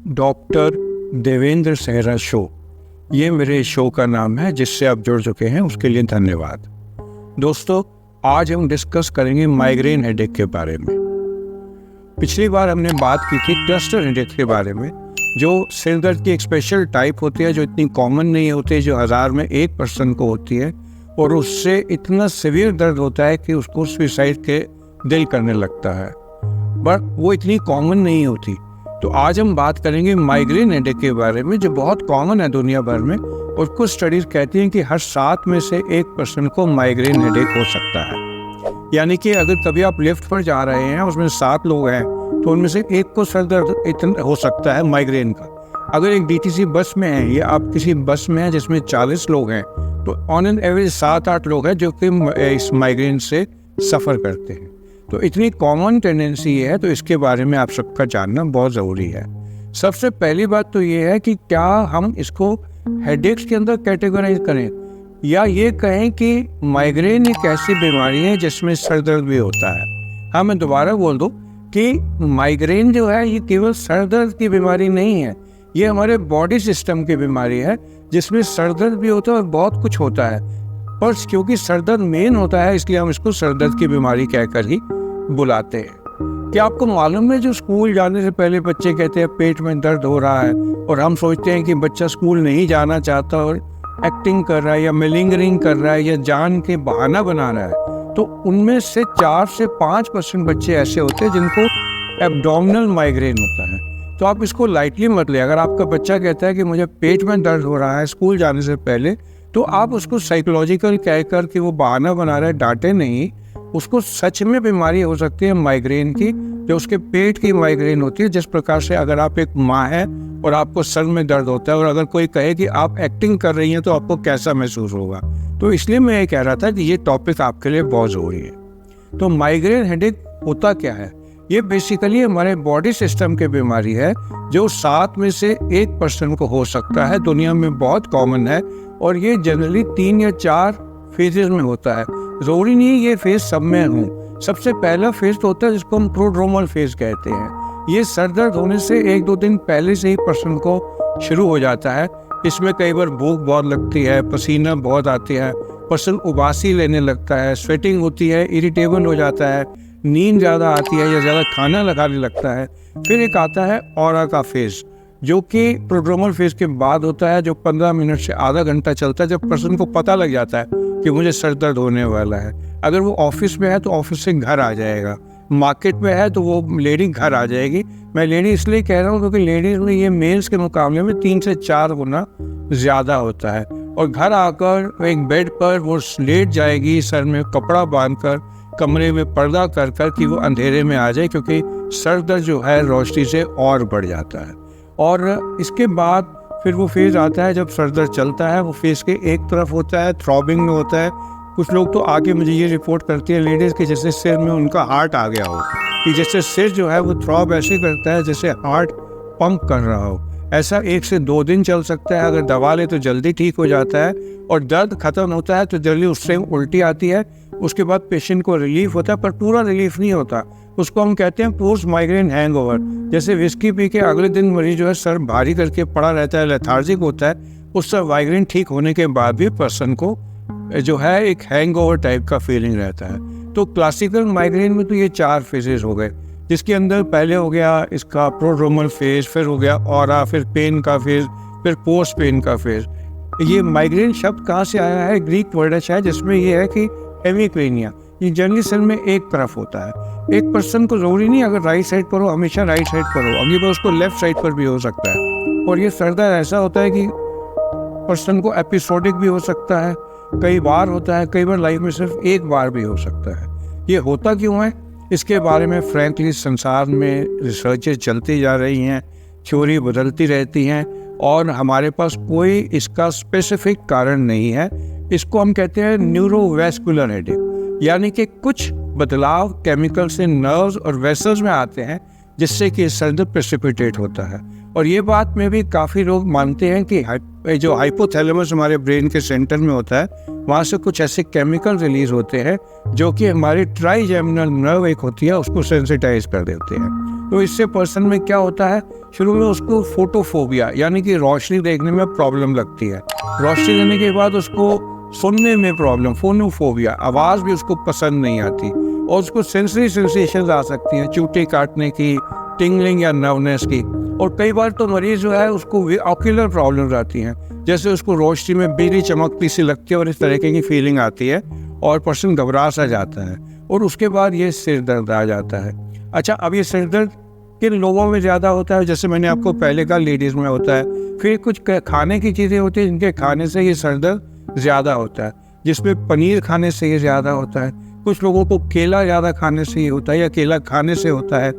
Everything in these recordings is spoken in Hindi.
डॉक्टर देवेंद्र सहरा शो, ये मेरे शो का नाम है जिससे आप जुड़ चुके हैं उसके लिए धन्यवाद। दोस्तों, आज हम डिस्कस करेंगे माइग्रेन हेडेक के बारे में। पिछली बार हमने बात की थी क्लस्टर हेडेक के बारे में, जो सिर दर्द की एक स्पेशल टाइप होती है जो इतनी कॉमन नहीं होती है, जो 1000 में 1% को होती है और उससे इतना सीवियर दर्द होता है कि उसको सुसाइड के दिल करने लगता है, बट वो इतनी कॉमन नहीं होती। तो आज हम बात करेंगे माइग्रेन हेडेक के बारे में, जो बहुत कॉमन है दुनिया भर में, और कुछ स्टडीज कहती हैं कि हर 7 में से 1% को माइग्रेन हेडेक हो सकता है। यानी कि अगर कभी आप लिफ्ट पर जा रहे हैं, उसमें 7 लोग हैं, तो उनमें से एक को सर दर्द इतना हो सकता है माइग्रेन का। अगर एक डीटीसी बस में है या आप किसी बस में हैं जिसमें 40 लोग हैं, तो ऑन एन एवरेज 7-8 लोग हैं जो कि इस माइग्रेन से सफ़र करते हैं। तो इतनी कॉमन टेंडेंसी है, तो इसके बारे में आप सबका जानना बहुत ज़रूरी है। सबसे पहली बात तो ये है कि क्या हम इसको हेडेक्स के अंदर कैटेगराइज करें, या ये कहें कि माइग्रेन एक ऐसी बीमारी है जिसमें सर दर्द भी होता है। हाँ, मैं दोबारा बोल दूँ कि माइग्रेन जो है ये केवल सर दर्द की बीमारी नहीं है, ये हमारे बॉडी सिस्टम की बीमारी है जिसमें सर दर्द भी होता है और बहुत कुछ होता है। पर क्योंकि सर दर्द मेन होता है, इसलिए हम इसको सर दर्द की बीमारी कहकर ही बुलाते हैं। क्या आपको मालूम है, जो स्कूल जाने से पहले बच्चे कहते हैं पेट में दर्द हो रहा है, और हम सोचते हैं कि बच्चा स्कूल नहीं जाना चाहता और एक्टिंग कर रहा है या मिलिंगरिंग कर रहा है या जान के बहाना बना रहा है, तो उनमें से 4 से 5% बच्चे ऐसे होते हैं जिनको एब्डोमिनल माइग्रेन होता है। तो आप इसको लाइटली मत ले। अगर आपका बच्चा कहता है कि मुझे पेट में दर्द हो रहा है स्कूल जाने से पहले, तो आप उसको साइकोलॉजिकल कहकर कि वो बहाना बना रहा है, डांटे नहीं। उसको सच में बीमारी हो सकती है माइग्रेन की, जो उसके पेट की माइग्रेन होती है। जिस प्रकार से अगर आप एक माँ है और आपको सर में दर्द होता है, और अगर कोई कहे कि आप एक्टिंग कर रही हैं, तो आपको कैसा महसूस होगा। तो इसलिए मैं ये कह रहा था कि ये टॉपिक आपके लिए बहुत ज़रूरी है। तो माइग्रेन हेडेक होता क्या है? ये बेसिकली हमारे बॉडी सिस्टम की बीमारी है, जो 7 में से 1% को हो सकता है। दुनिया में बहुत कॉमन है, और ये जनरली 3 या 4 फेजेस में होता है। ज़रूरी नहीं ये फेज सब में हो। सबसे पहला फेज तो होता है जिसको हम प्रोड्रोमल फेज कहते हैं। ये सर दर्द होने से 1-2 दिन पहले से ही पर्सन को शुरू हो जाता है। इसमें कई बार भूख बहुत लगती है, पसीना बहुत आती है, पर्सन उबासी लेने लगता है, स्वेटिंग होती है, इरिटेबल हो जाता है, नींद ज़्यादा आती है या ज़्यादा खाना लगाने लगता है। फिर एक आता है ऑरा का फेज, जो कि प्रोड्रोमल फेज के बाद होता है, जो 15 मिनट से आधा घंटा चलता है, जब पर्सन को पता लग जाता है कि मुझे सर दर्द होने वाला है। अगर वो ऑफिस में है तो ऑफिस से घर आ जाएगा, मार्केट में है तो वो लेडी घर आ जाएगी। मैं लेडी इसलिए कह रहा हूँ क्योंकि लेडीज़ में ये मेल्स के मुकाबले में 3 से 4 गुना ज़्यादा होता है। और घर आकर एक बेड पर वो लेट जाएगी, सर में कपड़ा बांधकर, कमरे में पर्दा कर कर कि वो अंधेरे में आ जाए, क्योंकि सर दर्द जो है रोशनी से और बढ़ जाता है। और इसके बाद फिर वो फेज आता है जब सर दर्द चलता है। वो फेज के एक तरफ होता है थ्रॉबिंग में होता है। कुछ लोग तो आके मुझे ये रिपोर्ट करती है लेडीज़ के, जैसे सिर में उनका हार्ट आ गया हो, कि जैसे सिर जो है वो थ्रॉब ऐसे करता है जैसे हार्ट पंप कर रहा हो। ऐसा 1 से 2 दिन चल सकता है। अगर दवा ले तो जल्दी ठीक हो जाता है, और दर्द खत्म होता है तो जल्दी उससे उल्टी आती है। उसके बाद पेशेंट को रिलीफ होता है, पर पूरा रिलीफ नहीं होता। उसको हम कहते हैं पोस्ट माइग्रेन हैंगओवर। जैसे विस्की पी के अगले दिन मरीज जो है सर भारी करके पड़ा रहता है, लेथार्जिक होता है, उससे माइग्रेन ठीक होने के बाद भी पर्सन को जो है एक हैंगओवर टाइप का फीलिंग रहता है। तो क्लासिकल माइग्रेन में तो ये 4 फेजेस हो गए, जिसके अंदर पहले हो गया इसका प्रोड्रोमल फेज, फिर हो गया ऑरा, फिर पेन का फेज, फिर पोस्ट पेन का फेज। ये माइग्रेन शब्द कहाँ से आया है? ग्रीक वर्ड है, जिसमें ये है कि हेमिक्रेनिया, ये जनरली सिर में एक तरफ होता है। एक पर्सन को जरूरी नहीं अगर राइट साइड पर हो हमेशा राइट साइड पर हो, अगली बार उसको लेफ्ट साइड पर भी हो सकता है। और ये सर दर्द ऐसा होता है कि पर्सन को एपिसोडिक भी हो सकता है, कई बार होता है, कई बार लाइफ में सिर्फ एक बार भी हो सकता है। ये होता क्यों है, इसके बारे में फ्रैंकली संसार में रिसर्चेस चलती जा रही हैं, थ्योरी बदलती रहती हैं, और हमारे पास कोई इसका स्पेसिफिक कारण नहीं है। इसको हम कहते हैं न्यूरोवैस्कुलर हेडेक, यानी कि कुछ बदलाव केमिकल से नर्व्स और वेसल्स में आते हैं, जिससे कि सर दर्द प्रेसिपिटेट होता है। और ये बात में भी काफ़ी लोग मानते हैं कि जो हाइपोथैलेमस हमारे ब्रेन के सेंटर में होता है, वहाँ से कुछ ऐसे केमिकल रिलीज होते हैं जो कि हमारी ट्राइजेमिनल नर्व एक होती है उसको सेंसिटाइज कर देते हैं। तो इससे पर्सन में क्या होता है, शुरू में उसको फोटोफोबिया यानी कि रोशनी देखने में प्रॉब्लम लगती है। रोशनी देने के बाद उसको सुनने में प्रॉब्लम, फोनोफोबिया, आवाज़ भी उसको पसंद नहीं आती, और उसको सेंसरी सेंसेशन आ सकती हैं, चूटे काटने की, टिंगलिंग या नर्वनेस की। और कई बार तो मरीज़ जो है उसको ऑक्यूलर प्रॉब्लम्स आती हैं, जैसे उसको रोशनी में बिजली चमकती सी लगती है और इस तरीके की फीलिंग आती है और पर्सन घबरा सा जाता है, और उसके बाद ये सिर दर्द आ जाता है। अच्छा, अब ये सिर दर्द किन लोगों में ज़्यादा होता है? जैसे मैंने आपको पहले कहा, लेडीज़ में होता है। फिर कुछ खाने की चीज़ें होती हैं जिनके खाने से ये सर दर्द ज़्यादा होता है, जिसमें पनीर खाने से ये ज़्यादा होता है। कुछ लोगों को केला ज़्यादा खाने से ये होता है, या केला खाने से होता है,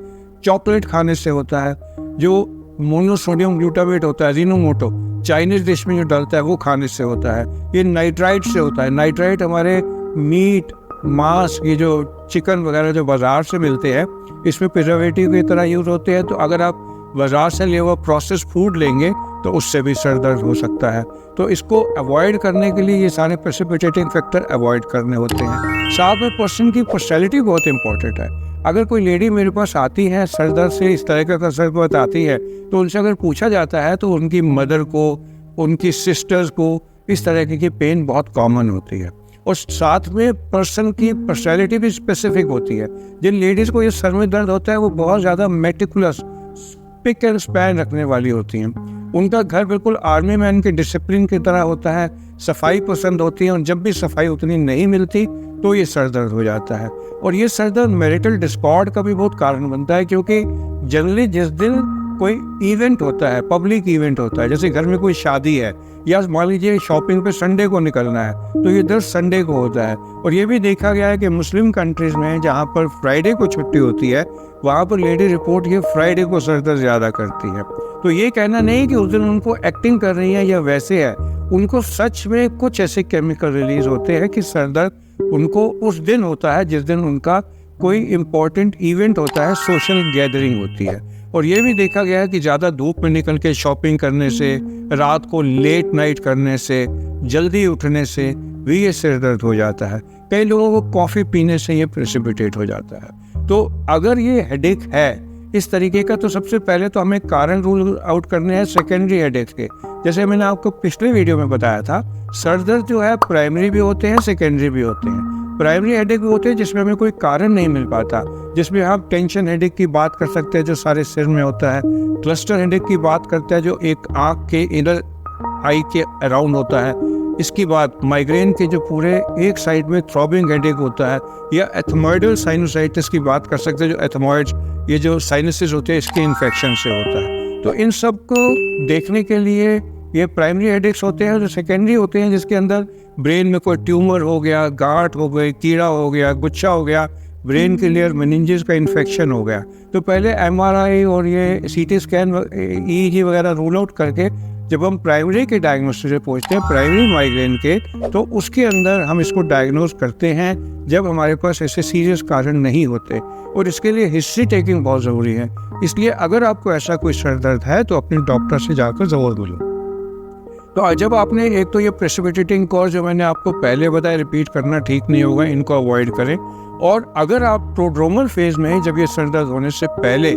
चॉकलेट खाने से होता है, जो मोनोसोडियम ग्लूटामेट होता है, रिनोमोटो, चाइनीज़ डिश में जो डलता है वो खाने से होता है। ये नाइट्राइट से होता है। नाइट्राइट हमारे मीट, मांस, ये जो चिकन वगैरह जो बाज़ार से मिलते हैं, इसमें प्रिजर्वेटिव की तरह यूज़ होते हैं। तो अगर आप बाज़ार से लिए हुआ प्रोसेस फूड लेंगे तो उससे भी सर दर्द हो सकता है। तो इसको अवॉइड करने के लिए ये सारे प्रेसिपिटेटिंग फैक्टर अवॉइड करने होते हैं। साथ में पर्सन की पर्सनैलिटी बहुत इंपॉर्टेंट है। अगर कोई लेडी मेरे पास आती है सर दर्द से, इस तरह का सर दर्द आती है, तो उनसे अगर पूछा जाता है तो उनकी मदर को, उनकी सिस्टर्स को इस तरह की पेन बहुत कॉमन होती है। और साथ में पर्सन की पर्सनैलिटी भी स्पेसिफिक होती है। जिन लेडीज़ को ये सर में दर्द होता है वो बहुत ज़्यादा मेटिकुलस, पिक एंड स्पैन रखने वाली होती हैं। उनका घर बिल्कुल आर्मी मैन के डिसिप्लिन की तरह होता है, सफाई पसंद होती है, और जब भी सफाई उतनी नहीं मिलती तो ये सर दर्द हो जाता है। और ये सर दर्द मैरिटल डिस्कॉर्ड का भी बहुत कारण बनता है, क्योंकि जनरली जिस दिन कोई इवेंट होता है, पब्लिक इवेंट होता है, जैसे घर में कोई शादी है, या मान लीजिए शॉपिंग पे संडे को निकलना है, तो ये दर्द संडे को होता है। और ये भी देखा गया है कि मुस्लिम कंट्रीज़ में जहाँ पर फ्राइडे को छुट्टी होती है, वहाँ पर लेडी रिपोर्ट ये फ्राइडे को सर दर्द ज़्यादा करती है। तो ये कहना नहीं कि उस दिन उनको एक्टिंग कर रही है या वैसे है, उनको सच में कुछ ऐसे केमिकल रिलीज होते हैं कि सर दर्द उनको उस दिन होता है जिस दिन उनका कोई इम्पोर्टेंट इवेंट होता है, सोशल गैदरिंग होती है। और ये भी देखा गया है कि ज़्यादा धूप में निकल के शॉपिंग करने से, रात को लेट नाइट करने से, जल्दी उठने से भी ये सिर दर्द हो जाता है। कई लोगों को कॉफ़ी पीने से ये प्रेसिपिटेट हो जाता है। तो अगर ये हेडेक है इस तरीके का, तो सबसे पहले तो हमें कारण रूल आउट करने हैं सेकेंडरी हेडेक के। जैसे मैंने आपको पिछले वीडियो में बताया था, सर दर्द जो है प्राइमरी भी होते हैं, सेकेंडरी भी होते हैं। प्राइमरी हेडेक भी होते हैं जिसमें हमें कोई कारण नहीं मिल पाता, जिसमें हम टेंशन हेडेक की बात कर सकते हैं जो सारे सिर में होता है, क्लस्टर हेडेक की बात करते हैं जो एक आँख के इनर आई के अराउंड होता है, इसकी बात माइग्रेन के जो पूरे एक साइड में थ्रॉबिंग हेडेक होता है, या एथमॉइडल साइनोसाइटिस की बात कर सकते हैं जो एथमॉइड्स, ये जो साइनसेस होते हैं इसके इन्फेक्शन से होता है। तो इन सब को देखने के लिए ये प्राइमरी हेडेक्स होते हैं। जो सेकेंडरी होते हैं जिसके अंदर ब्रेन में कोई ट्यूमर हो गया, गांठ हो गई, कीड़ा हो गया, गुच्छा हो गया, ब्रेन के लेयर मेनिंजेस का इन्फेक्शन हो गया, तो पहले MRI और ये CT स्कैन, EEG वगैरह रूल आउट करके जब हम प्राइमरी के डायग्नोसिस से पहुंचते हैं, प्राइमरी माइग्रेन के, तो उसके अंदर हम इसको डायग्नोज करते हैं जब हमारे पास ऐसे सीरियस कारण नहीं होते। और इसके लिए हिस्ट्री टेकिंग बहुत ज़रूरी है। इसलिए अगर आपको ऐसा कोई सर दर्द है तो अपने डॉक्टर से जाकर ज़रूर मिलो। तो जब आपने एक तो ये प्रेसिपिटेटिंग कॉज जो मैंने आपको पहले बताया, रिपीट करना ठीक नहीं होगा, इनको अवॉइड करें। और अगर आप प्रोड्रोमल फेज में हैं, जब ये सर दर्द होने से पहले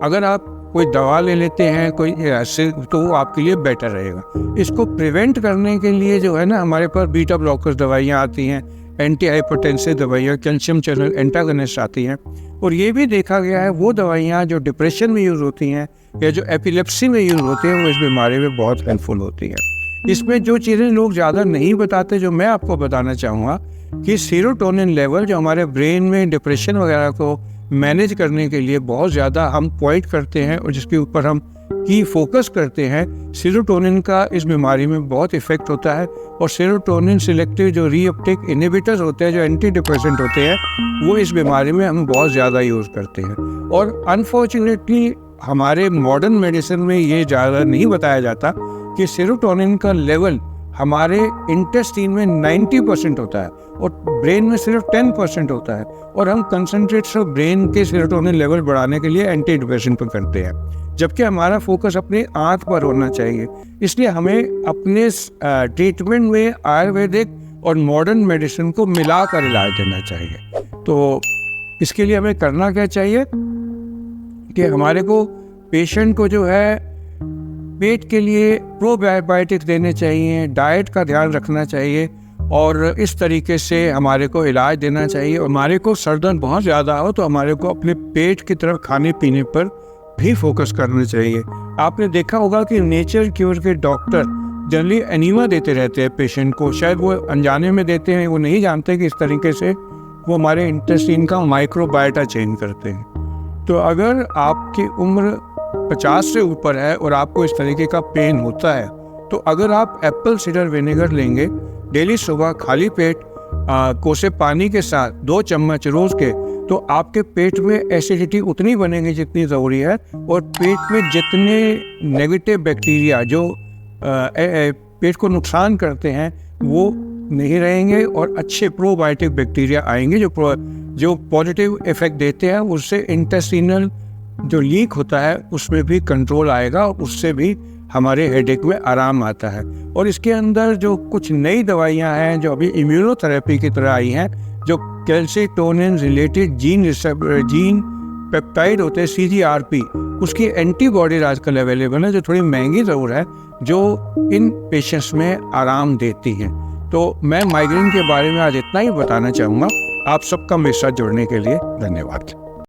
अगर आप कोई दवा ले लेते हैं कोई ऐसे, तो वो आपके लिए बेटर रहेगा। इसको प्रिवेंट करने के लिए जो है ना, हमारे पास बीटा ब्लॉकर्स दवाइयाँ आती हैं, एंटी हाइपरटेंसिव दवाइयाँ, कैल्शियम चैनल एंटागनिस्ट आती हैं। और ये भी देखा गया है वो दवाइयाँ जो डिप्रेशन में यूज़ होती हैं या जो एपिलेप्सी में यूज़ होती हैं, वो इस बीमारी में बहुत हेल्पफुल होती हैं। इसमें जो चीज़ें लोग ज़्यादा नहीं बताते, जो मैं आपको बताना चाहूँगा कि सेरोटोनिन लेवल जो हमारे ब्रेन में डिप्रेशन वगैरह को मैनेज करने के लिए बहुत ज़्यादा हम पॉइंट करते हैं और जिसके ऊपर हम की फोकस करते हैं, सेरोटोनिन का इस बीमारी में बहुत इफेक्ट होता है। और सेरोटोनिन सिलेक्टिव जो रीअपटेक इनहिबिटर्स होते हैं, जो एंटी डिप्रेसेंट होते हैं, वो इस बीमारी में हम बहुत ज़्यादा यूज़ करते हैं। और अनफॉर्चुनेटली हमारे मॉडर्न मेडिसिन में ये ज़्यादा नहीं बताया जाता कि सेरोटोनिन का लेवल हमारे इंटेस्टाइन में 90% होता है और ब्रेन में सिर्फ 10% होता है। और हम कंसंट्रेट्स ऑफ ब्रेन के सेरोटोनिन लेवल बढ़ाने के लिए एंटी डिप्रेशन पर करते हैं, जबकि हमारा फोकस अपने आँख पर होना चाहिए। इसलिए हमें अपने ट्रीटमेंट में आयुर्वेदिक और मॉडर्न मेडिसिन को मिलाकर इलाज देना चाहिए। तो इसके लिए हमें करना क्या चाहिए कि हमारे को पेशेंट को जो है पेट के लिए प्रोबायोटिक्स देने चाहिए, डाइट का ध्यान रखना चाहिए और इस तरीके से हमारे को इलाज देना चाहिए। और हमारे को सर दर्द बहुत ज़्यादा हो तो हमारे को अपने पेट की तरफ खाने पीने पर भी फोकस करना चाहिए। आपने देखा होगा कि नेचर क्योर के डॉक्टर जनरली एनीमा देते रहते हैं पेशेंट को, शायद वो अनजाने में देते हैं, वो नहीं जानते कि इस तरीके से वो हमारे इंटेस्टाइन का माइक्रोबायोटा चेंज करते हैं। तो अगर आपकी उम्र 50 से ऊपर है और आपको इस तरीके का पेन होता है तो अगर आप एप्पल साइडर विनेगर लेंगे डेली सुबह खाली पेट कोसे पानी के साथ 2 चम्मच रोज़ के, तो आपके पेट में एसिडिटी उतनी बनेगी जितनी ज़रूरी है और पेट में जितने नेगेटिव बैक्टीरिया जो पेट को नुकसान करते हैं वो नहीं रहेंगे और अच्छे प्रोबायोटिक बैक्टीरिया आएंगे जो पॉजिटिव इफेक्ट देते हैं। उससे इंटेस्टिनल जो लीक होता है उसमें भी कंट्रोल आएगा और उससे भी हमारे हेडेक में आराम आता है। और इसके अंदर जो कुछ नई दवाइयाँ हैं जो अभी इम्यूनोथेरेपी की तरह आई हैं, जो कैल्सीटोनिन रिलेटेड जीन पेप्टाइड होते हैं CGRP, उसकी एंटीबॉडीज आजकल अवेलेबल है जो थोड़ी महंगी ज़रूर है, जो इन पेशेंट्स में आराम देती हैं। तो मैं माइग्रेन के बारे में आज इतना ही बताना चाहूँगा। आप सबका मेरे साथ जुड़ने के लिए धन्यवाद।